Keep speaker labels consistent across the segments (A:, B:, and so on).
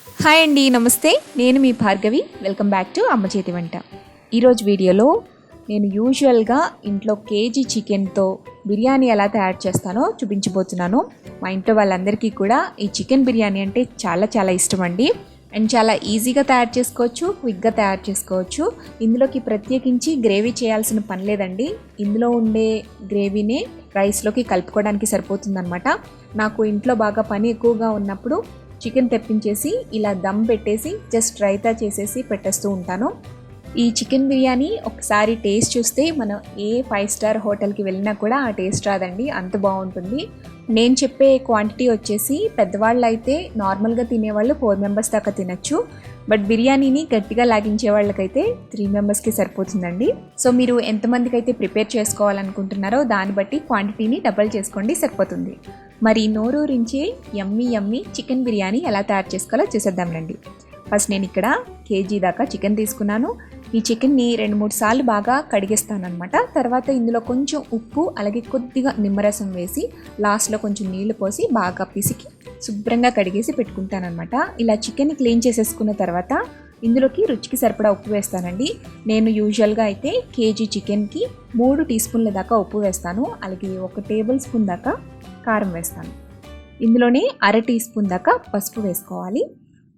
A: Hi అండి, నమస్తే. నేను మీ భార్గవి. వెల్కమ్ బ్యాక్ టు అమ్మ చేతి వంట. ఈరోజు వీడియోలో నేను యూజువల్గా ఇంట్లో కేజీ చికెన్తో బిర్యానీ ఎలా తయారు చేస్తానో చూపించబోతున్నాను. మా ఇంట్లో వాళ్ళందరికీ కూడా ఈ చికెన్ బిర్యానీ అంటే చాలా చాలా ఇష్టం అండి. అండ్ చాలా ఈజీగా తయారు చేసుకోవచ్చు, క్విక్గా తయారు చేసుకోవచ్చు. ఇందులోకి ప్రత్యేకించి గ్రేవీ చేయాల్సిన పని లేదండి. ఇందులో ఉండే గ్రేవీనే రైస్లోకి కలుపుకోవడానికి సరిపోతుందన్నమాట. నాకు ఇంట్లో బాగా పని ఎక్కువగా ఉన్నప్పుడు చికెన్ తెప్పించేసి ఇలా దమ్ పెట్టేసి జస్ట్ రైతా చేసేసి పెట్టేస్తూ ఉంటాను. ఈ చికెన్ బిర్యానీ ఒకసారి టేస్ట్ చూస్తే మనం ఏ 5 స్టార్ హోటల్కి వెళ్ళినా కూడా ఆ టేస్ట్ రాదండి, అంత బాగుంటుంది. నేను చెప్పే క్వాంటిటీ వచ్చేసి పెద్దవాళ్ళు అయితే నార్మల్గా తినేవాళ్ళు 4 మెంబర్స్ దాకా తినచ్చు. బట్ బిర్యానీని గట్టిగా లాగించే వాళ్ళకైతే 3 మెంబర్స్కి సరిపోతుందండి. సో మీరు ఎంతమందికి అయితే ప్రిపేర్ చేసుకోవాలనుకుంటున్నారో దాన్ని బట్టి క్వాంటిటీని డబల్ చేసుకోండి, సరిపోతుంది. మరి నోరూరించే యమ్మీ యమ్మీ చికెన్ బిర్యానీ ఎలా తయారు చేసుకోవాలో చూసేద్దాంలండి. ఫస్ట్ నేను ఇక్కడ కేజీ దాకా చికెన్ తీసుకున్నాను. ఈ చికెన్ని 2-3 సార్లు బాగా కడిగేస్తానమాట. తర్వాత ఇందులో కొంచెం ఉప్పు అలాగే కొద్దిగా నిమ్మరసం వేసి లాస్ట్లో కొంచెం నీళ్లు పోసి బాగా పిసికి శుభ్రంగా కడిగేసి పెట్టుకుంటానమాట. ఇలా చికెన్ని క్లీన్ చేసేసుకున్న తర్వాత ఇందులోకి రుచికి సరిపడా ఉప్పు వేస్తానండి. నేను యూజువల్గా అయితే కేజీ చికెన్కి 3 టీ స్పూన్ల దాకా ఉప్పు వేస్తాను. అలాగే 1 టేబుల్ స్పూన్ దాకా కారం వేస్తాను. ఇందులోనే 1/2 టీ స్పూన్ దాకా పసుపు వేసుకోవాలి.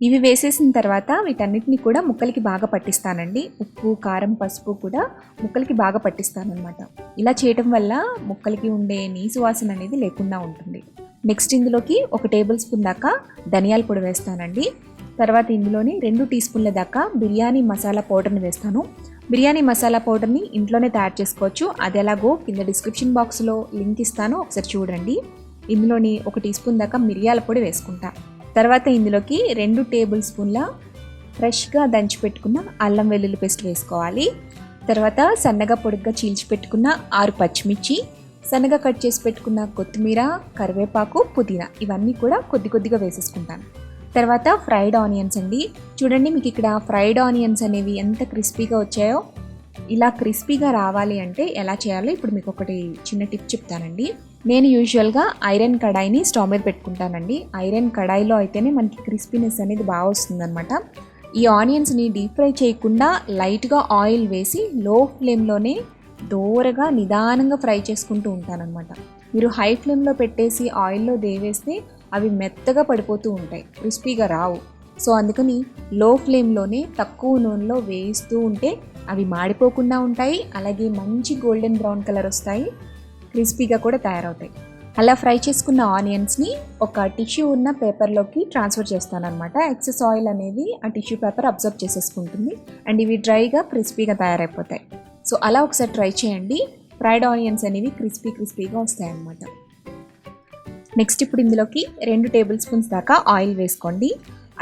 A: ఇవి వేసేసిన తర్వాత వీటన్నిటిని కూడా ముక్కలకి బాగా పట్టిస్తానండి. ఉప్పు, కారం, పసుపు కూడా ముక్కలకి బాగా పట్టిస్తానమాట. ఇలా చేయటం వల్ల ముక్కలకి ఉండే నీసు వాసన అనేది లేకుండా ఉంటుంది. నెక్స్ట్ ఇందులోకి 1 టేబుల్ స్పూన్ దాకా ధనియాల పొడి వేస్తానండి. తర్వాత ఇందులోని 2 టీ స్పూన్ల దాకా బిర్యానీ మసాలా పౌడర్ని వేస్తాను. బిర్యానీ మసాలా పౌడర్ని ఇంట్లోనే తయారు చేసుకోవచ్చు. అది ఎలాగో కింద డిస్క్రిప్షన్ బాక్స్లో లింక్ ఇస్తాను, ఒకసారి చూడండి. ఇందులోని 1 టీ స్పూన్ దాకా మిరియాల పొడి వేసుకుంటా. తర్వాత ఇందులోకి 2 టేబుల్ స్పూన్ల ఫ్రెష్గా దంచి పెట్టుకున్న అల్లం వెల్లుల్లి పేస్ట్ వేసుకోవాలి. తర్వాత సన్నగా పొడిగ్గా చీల్చి పెట్టుకున్న 6 పచ్చిమిర్చి, సన్నగా కట్ చేసి పెట్టుకున్న కొత్తిమీర, కరివేపాకు, పుదీనా ఇవన్నీ కూడా కొద్ది కొద్దిగా వేసేసుకుంటాను. తర్వాత ఫ్రైడ్ ఆనియన్స్ అండి. చూడండి, మీకు ఇక్కడ ఫ్రైడ్ ఆనియన్స్ అనేవి ఎంత క్రిస్పీగా వచ్చాయో. ఇలా క్రిస్పీగా రావాలి అంటే ఎలా చేయాలో ఇప్పుడు మీకు ఒకటి చిన్న టిప్ చెప్తానండి. నేను యూజువల్గా ఐరన్ కడాయిని స్టవ్ మీద పెట్టుకుంటానండి. ఐరన్ కడాయిలో అయితేనే మనకి క్రిస్పీనెస్ అనేది బాగా వస్తుందన్నమాట. ఈ ఆనియన్స్ని డీప్ ఫ్రై చేయకుండా లైట్గా ఆయిల్ వేసి లో ఫ్లేమ్లోనే దోరగా నిదానంగా ఫ్రై చేసుకుంటూ ఉంటానన్నమాట. మీరు హై ఫ్లేమ్లో పెట్టేసి ఆయిల్లో దేవేస్తే అవి మెత్తగా పడిపోతూ ఉంటాయి, క్రిస్పీగా రావు. సో అందుకని లో ఫ్లేమ్లోనే తక్కువ నూనెలో వేస్తూ ఉంటే అవి మాడిపోకుండా ఉంటాయి. అలాగే మంచి గోల్డెన్ బ్రౌన్ కలర్ వస్తాయి, క్రిస్పీగా కూడా తయారవుతాయి. అలా ఫ్రై చేసుకున్న ఆనియన్స్ని ఒక టిష్యూ ఉన్న పేపర్లోకి ట్రాన్స్ఫర్ చేస్తానన్నమాట. ఎక్సెస్ ఆయిల్ అనేది ఆ టిష్యూ పేపర్ అబ్జర్వ్ చేసేసుకుంటుంది అండ్ ఇవి డ్రైగా క్రిస్పీగా తయారైపోతాయి. సో అలా ఒకసారి ట్రై చేయండి. ఫ్రైడ్ ఆనియన్స్ అనేవి క్రిస్పీగా వస్తాయన్నమాట. నెక్స్ట్ ఇప్పుడు ఇందులోకి 2 టేబుల్ స్పూన్స్ దాకా ఆయిల్ వేసుకోండి.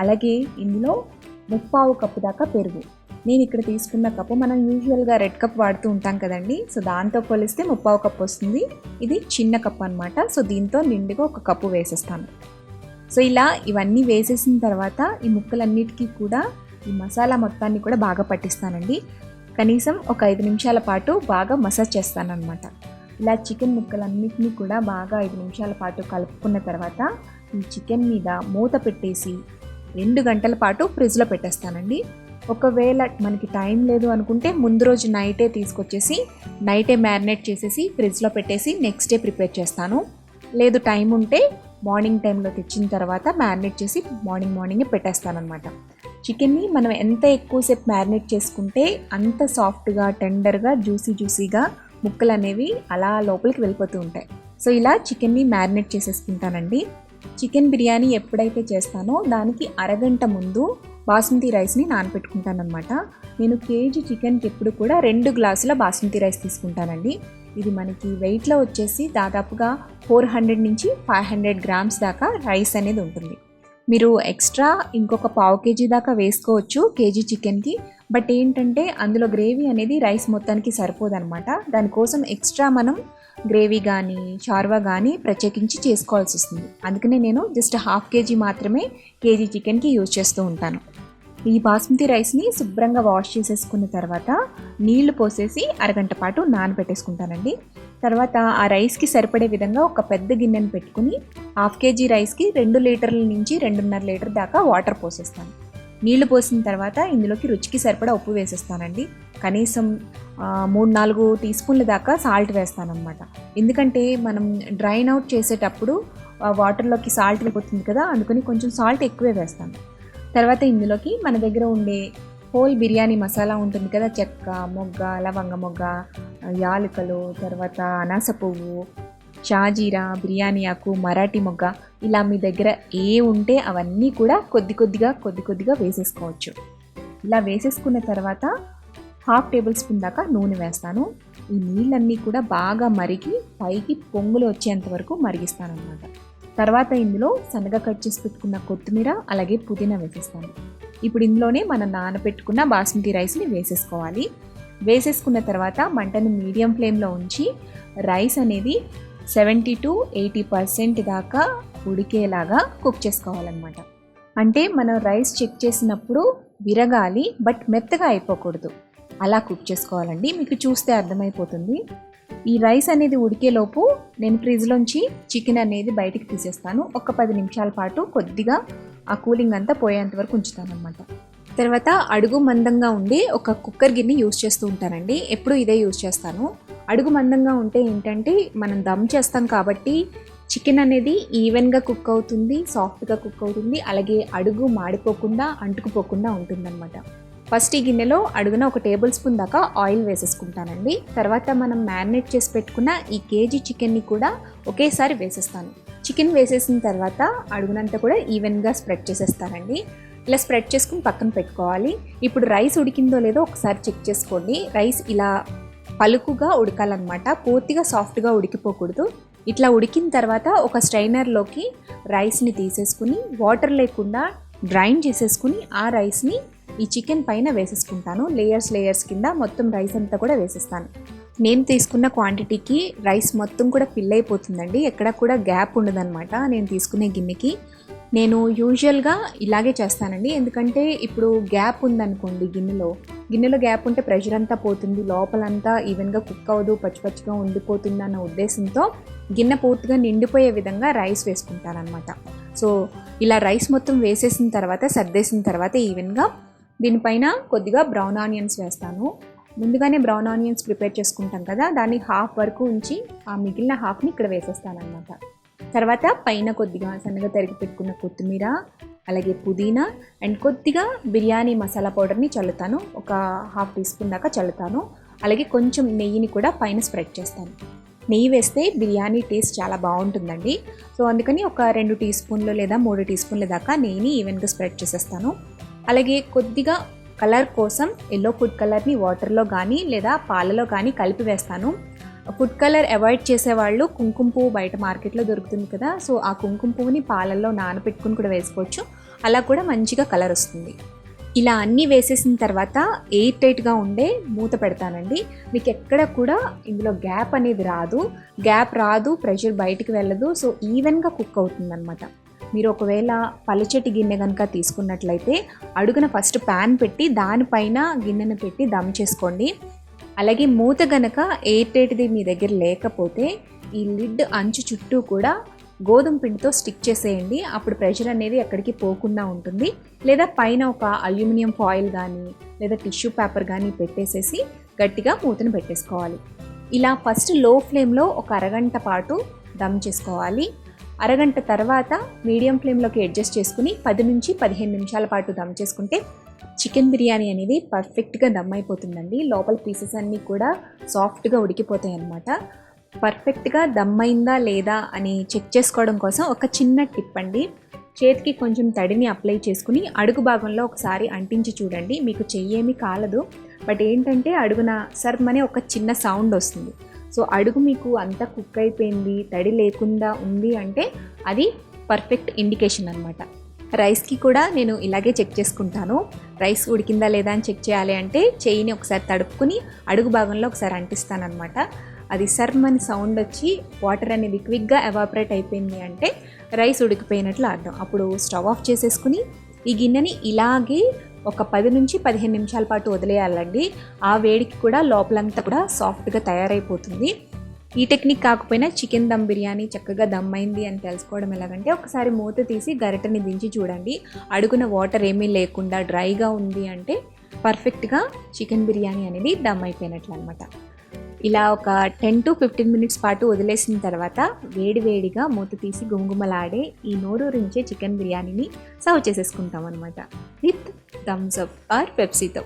A: అలాగే ఇందులో 3/4 కప్పు దాకా పెరుగు. నేను ఇక్కడ తీసుకున్న కప్పు, మనం యూజువల్గా రెడ్ కప్ వాడుతూ ఉంటాం కదండి, సో దాంతో పోలిస్తే 3/4 కప్పు వస్తుంది. ఇది చిన్న కప్పు అనమాట. సో దీంతో నిండుగా 1 కప్పు వేసేస్తాను. సో ఇలా ఇవన్నీ వేసేసిన తర్వాత ఈ ముక్కలన్నిటికీ కూడా ఈ మసాలా మొత్తాన్ని కూడా బాగా పట్టిస్తానండి. కనీసం ఒక 5 నిమిషాల పాటు బాగా మసాజ్ చేస్తానన్నమాట. ఇలా చికెన్ ముక్కలన్నిటినీ కూడా బాగా 5 నిమిషాల పాటు కలుపుకున్న తర్వాత ఈ చికెన్ మీద మూత పెట్టేసి 2 గంటల పాటు ఫ్రిడ్జ్లో పెట్టేస్తానండి. ఒకవేళ మనకి టైం లేదు అనుకుంటే ముందు రోజు నైటే తీసుకొచ్చేసి నైటే మ్యారినేట్ చేసేసి ఫ్రిడ్జ్లో పెట్టేసి నెక్స్ట్ డే ప్రిపేర్ చేస్తాను. లేదు టైం ఉంటే మార్నింగ్ టైంలో తెచ్చిన తర్వాత మ్యారినేట్ చేసి మార్నింగే పెట్టేస్తానమాట. చికెన్ని మనం ఎంత ఎక్కువసేపు మ్యారినేట్ చేసుకుంటే అంత సాఫ్ట్గా, టెండర్గా, జ్యూసీగా ముక్కలు అనేవి అలా లోపలికి వెళ్ళిపోతూ ఉంటాయి. సో ఇలా చికెన్ని మ్యారినేట్ చేసేసుకుంటానండి. చికెన్ బిర్యానీ ఎప్పుడైతే చేస్తానో దానికి అరగంట ముందు బాస్మతి రైస్ని నానపెట్టుకుంటానమాట. నేను కేజీ చికెన్కి ఎప్పుడు కూడా 2 గ్లాసుల బాస్మతి రైస్ తీసుకుంటానండి. ఇది మనకి వెయిట్లో వచ్చేసి దాదాపుగా 400 నుంచి 500 గ్రామ్స్ దాకా రైస్ అనేది ఉంటుంది. మీరు ఎక్స్ట్రా ఇంకొక 1/4 కేజీ దాకా వేసుకోవచ్చు కేజీ చికెన్కి. బట్ ఏంటంటే అందులో గ్రేవీ అనేది రైస్ మొత్తానికి సరిపోదన్నమాట. దానికోసం ఎక్స్ట్రా మనం గ్రేవీ కానీ షార్వా కానీ ప్రత్యేకించి చేసుకోవాల్సి వస్తుంది. అందుకనే నేను జస్ట్ 1/2 కేజీ మాత్రమే కేజీ చికెన్కి యూజ్ చేస్తూ ఉంటాను. ఈ బాస్మతి రైస్ని శుభ్రంగా వాష్ చేసేసుకున్న తర్వాత నీళ్లు పోసేసి అరగంట పాటు నానబెట్టేసుకుంటానండి. తర్వాత ఆ రైస్కి సరిపడే విధంగా ఒక పెద్ద గిన్నెను పెట్టుకుని 1/2 kg రైస్కి 2 లీటర్ల నుంచి 2.5 లీటర్ దాకా వాటర్ పోసేస్తాను. నీళ్లు పోసిన తర్వాత ఇందులోకి రుచికి సరిపడా ఉప్పు వేసేస్తానండి. కనీసం 3-4 టీ స్పూన్ల దాకా సాల్ట్ వేస్తానన్నమాట. ఎందుకంటే మనం డ్రైన్ అవుట్ చేసేటప్పుడు వాటర్లోకి సాల్ట్ వెళ్ళిపోతుంది కదా, అందుకని కొంచెం సాల్ట్ ఎక్కువే వేస్తాను. తర్వాత ఇందులోకి మన దగ్గర ఉండే హోల్ బిర్యానీ మసాలా ఉంటుంది కదా, చెక్క, మొగ్గ, లవంగ మొగ్గ, యాలకులు, తర్వాత అనాస పువ్వు, షాజీరా, బిర్యానీ ఆకు, మరాఠీ మొగ్గ, ఇలా మీ దగ్గర ఏ ఉంటే అవన్నీ కూడా కొద్ది కొద్దిగా వేసేసుకోవచ్చు. ఇలా వేసేసుకున్న తర్వాత 1/2 టేబుల్ స్పూన్ దాకా నూనె వేస్తాను. ఈ నీళ్ళన్నీ కూడా బాగా మరిగి పైకి పొంగులు వచ్చేంత వరకు మరిగిస్తాను అన్నమాట. తర్వాత ఇందులో సన్నగా కట్ చేసి పెట్టుకున్న కొత్తిమీర అలాగే పుదీనా వేసేస్తాను. ఇప్పుడు ఇందులోనే మనం నానబెట్టుకున్న బాస్మతి రైస్ని వేసేసుకోవాలి. వేసేసుకున్న తర్వాత మంటను మీడియం ఫ్లేమ్లో ఉంచి రైస్ అనేది 70 to 80% దాకా ఉడికేలాగా కుక్ చేసుకోవాలన్నమాట. అంటే మనం రైస్ చెక్ చేసినప్పుడు విరగాలి, బట్ మెత్తగా అయిపోకూడదు. అలా కుక్ చేసుకోవాలండి. మీకు చూస్తే అర్థమైపోతుంది. ఈ రైస్ అనేది ఉడికేలోపు నేను ఫ్రిడ్జ్లోంచి చికెన్ అనేది బయటికి తీసేస్తాను. ఒక 10 నిమిషాల పాటు కొద్దిగా ఆ కూలింగ్ అంతా పోయేంత వరకు ఉంచుతాను అన్నమాట. తర్వాత అడుగు మందంగా ఉండి ఒక కుక్కర్ గిన్నె యూజ్ చేస్తూ ఉంటానండి. ఎప్పుడు ఇదే యూజ్ చేస్తాను. అడుగు మందంగా ఉంటే ఏంటంటే మనం దమ్ చేస్తాం కాబట్టి చికెన్ అనేది ఈవెన్గా కుక్ అవుతుంది, సాఫ్ట్గా కుక్ అవుతుంది, అలాగే అడుగు మాడిపోకుండా అంటుకుపోకుండా ఉంటుందన్నమాట. ఫస్ట్ ఈ గిన్నెలో అడుగున 1 టేబుల్ స్పూన్ దాకా ఆయిల్ వేసేసుకుంటానండి. తర్వాత మనం మ్యారినేట్ చేసి పెట్టుకున్న ఈ కేజీ చికెన్ని కూడా ఒకేసారి వేసేస్తాను. చికెన్ వేసేసిన తర్వాత అడుగునంతా కూడా ఈవెన్గా స్ప్రెడ్ చేసేస్తానండి. ఇలా స్ప్రెడ్ చేసుకుని పక్కన పెట్టుకోవాలి. ఇప్పుడు రైస్ ఉడికిందో లేదో ఒకసారి చెక్ చేసుకోండి. రైస్ ఇలా పలుకుగా ఉడకాలన్నమాట, పూర్తిగా సాఫ్ట్గా ఉడికిపోకూడదు. ఇట్లా ఉడికిన తర్వాత ఒక స్ట్రైనర్లోకి రైస్ని తీసేసుకుని వాటర్ లేకుండా డ్రైన్ చేసేసుకుని ఆ రైస్ని ఈ చికెన్ పైన వేసేసుకుంటాను. లేయర్స్ కింద మొత్తం రైస్ అంతా కూడా వేసేస్తాను. నేను తీసుకున్న క్వాంటిటీకి రైస్ మొత్తం కూడా ఫిల్ అయిపోతుందండి. ఎక్కడ కూడా గ్యాప్ ఉండదన్నమాట నేను తీసుకునే గిన్నెకి. నేను యూజువల్గా ఇలాగే చేస్తానండి. ఎందుకంటే ఇప్పుడు గ్యాప్ ఉందనుకోండి, గిన్నెలో గ్యాప్ ఉంటే ప్రెషర్ అంతా పోతుంది, లోపలంతా ఈవెన్గా కుక్ అవ్వదు, పచ్చిగా ఉండిపోతుంది అన్న ఉద్దేశంతో గిన్నె పూర్తిగా నిండిపోయే విధంగా రైస్ వేసుకుంటాను అనమాట. సో ఇలా రైస్ మొత్తం వేసేసిన తర్వాత సర్దేసిన తర్వాత ఈవెన్గా దీనిపైన కొద్దిగా బ్రౌన్ ఆనియన్స్ వేస్తాను. ముందుగానే బ్రౌన్ ఆనియన్స్ ప్రిపేర్ చేసుకుంటాం కదా, దాన్ని హాఫ్ వరకు ఉంచి ఆ మిగిలిన హాఫ్ని ఇక్కడ వేసేస్తాను అనమాట. తర్వాత పైన కొద్దిగా సన్నగా తరిగి పెట్టుకున్న కొత్తిమీర, అలాగే పుదీనా అండ్ కొద్దిగా బిర్యానీ మసాలా పౌడర్ని చల్లుతాను. ఒక 1/2 టీ స్పూన్ దాకా చల్లుతాను. అలాగే కొంచెం నెయ్యిని కూడా పైన స్ప్రెడ్ చేస్తాను. నెయ్యి వేస్తే బిర్యానీ టేస్ట్ చాలా బాగుంటుందండి. సో అందుకని ఒక 2 టీ స్పూన్లు లేదా 3 టీ స్పూన్ల దాకా నెయ్యిని ఈవెన్గా స్ప్రెడ్ చేసేస్తాను. అలాగే కొద్దిగా కలర్ కోసం ఎల్లో ఫుడ్ కలర్ని వాటర్లో కానీ లేదా పాలలో కానీ కలిపి వేస్తాను. ఫుడ్ కలర్ అవాయిడ్ చేసేవాళ్ళు కుంకుమ పువ్వు బయట మార్కెట్లో దొరుకుతుంది కదా, సో ఆ కుంకుమ పువ్వుని పాలల్లో నానబెట్టుకుని కూడా వేసుకోవచ్చు. అలా కూడా మంచిగా కలర్ వస్తుంది. ఇలా అన్నీ వేసేసిన తర్వాత ఎయిర్ టైట్గా ఉండే మూత పెడతానండి. మీకు ఎక్కడ కూడా ఇందులో గ్యాప్ అనేది రాదు, ప్రెషర్ బయటికి వెళ్ళదు. సో ఈవెన్గా కుక్ అవుతుందన్నమాట. మీరు ఒకవేళ పలుచటి గిన్నె కనుక తీసుకున్నట్లయితే అడుగున ఫస్ట్ ప్యాన్ పెట్టి దానిపైన గిన్నెను పెట్టి దమ్ చేసుకోండి. అలాగే మూత గనక ఎయిర్ టైట్ది మీ దగ్గర లేకపోతే ఈ లిడ్ అంచు చుట్టూ కూడా గోధుమ పిండితో స్టిక్ చేసేయండి. అప్పుడు ప్రెషర్ అనేది ఎక్కడికి పోకుండా ఉంటుంది. లేదా పైన ఒక అల్యూమినియం ఫాయిల్ కానీ లేదా టిష్యూ పేపర్ కానీ పెట్టేసేసి గట్టిగా మూతను పెట్టేసుకోవాలి. ఇలా ఫస్ట్ లో ఫ్లేమ్లో ఒక అరగంట పాటు దమ్ చేసుకోవాలి. అరగంట తర్వాత మీడియం ఫ్లేమ్లోకి అడ్జస్ట్ చేసుకుని 10 నుంచి 15 నిమిషాల పాటు దమ్ చేసుకుంటే చికెన్ బిర్యానీ అనేది పర్ఫెక్ట్గా దమ్ అయిపోతుందండి. లోపల పీసెస్ అన్నీ కూడా సాఫ్ట్గా ఉడికిపోతాయి అన్నమాట. పర్ఫెక్ట్గా దమ్ అయిందా లేదా అని చెక్ చేసుకోవడం కోసం ఒక చిన్న టిప్ అండి. చేతికి కొంచెం తడిని అప్లై చేసుకుని అడుగు భాగంలో ఒకసారి అంటించి చూడండి. మీకు చెయ్యేమీ కాలదు, బట్ ఏంటంటే అడుగున సర్మ్ అనే ఒక చిన్న సౌండ్ వస్తుంది. సో అడుగు మీకు అంతా కుక్ అయిపోయింది, తడి లేకుండా ఉంది అంటే అది పర్ఫెక్ట్ ఇండికేషన్ అనమాట. రైస్కి కూడా నేను ఇలాగే చెక్ చేసుకుంటాను. రైస్ ఉడికిందా లేదా అని చెక్ చేయాలి అంటే చెయ్యిని ఒకసారి తడుపుకుని అడుగు భాగంలో ఒకసారి అంటిస్తాను అనమాట. అది సర్మ్ అని సౌండ్ వచ్చి వాటర్ అనేది క్విక్గా ఎవాపరేట్ అయిపోయింది అంటే రైస్ ఉడికిపోయినట్లు అర్థం. అప్పుడు స్టవ్ ఆఫ్ చేసేసుకుని ఈ గిన్నెని ఇలాగే ఒక 10 నుంచి 15 నిమిషాల పాటు వదిలేయాలండి. ఆ వేడికి కూడా లోపలంతా కూడా సాఫ్ట్గా తయారైపోతుంది. ఈ టెక్నిక్ కాకపోయినా చికెన్ దమ్ బిర్యానీ చక్కగా దమ్ అయింది అని తెలుసుకోవడం ఎలాగంటే ఒకసారి మూత తీసి గరిటెని దించి చూడండి. అడుగున వాటర్ ఏమీ లేకుండా డ్రైగా ఉంది అంటే పర్ఫెక్ట్గా చికెన్ బిర్యానీ అనేది దమ్ అయిపోయినట్లు అనమాట. ఇలా ఒక 10 to 15 మినిట్స్ పాటు వదిలేసిన తర్వాత వేడివేడిగా మూత తీసి గుమగుమలాడే ఈ నోరూరించే చికెన్ బిర్యానీని సర్వ్ చేసేసుకుంటాం అనమాట విత్ థమ్స్ అప్ ఆర్ పెప్సీతో.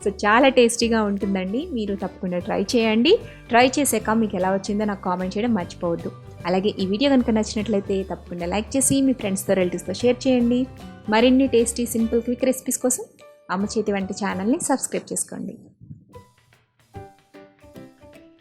A: సో చాలా టేస్టీగా ఉంటుందండి. మీరు తప్పకుండా ట్రై చేయండి. ట్రై చేసాక మీకు ఎలా వచ్చిందో నాకు కామెంట్ చేయడం మర్చిపోవద్దు. అలాగే ఈ వీడియో కనుక నచ్చినట్లయితే తప్పకుండా లైక్ చేసి మీ ఫ్రెండ్స్తో రిలేటివ్స్తో షేర్ చేయండి. మరిన్ని టేస్టీ సింపుల్ క్విక్ రెసిపీస్ కోసం అమ్మ చేతి వంట ఛానల్ని సబ్స్క్రైబ్ చేసుకోండి.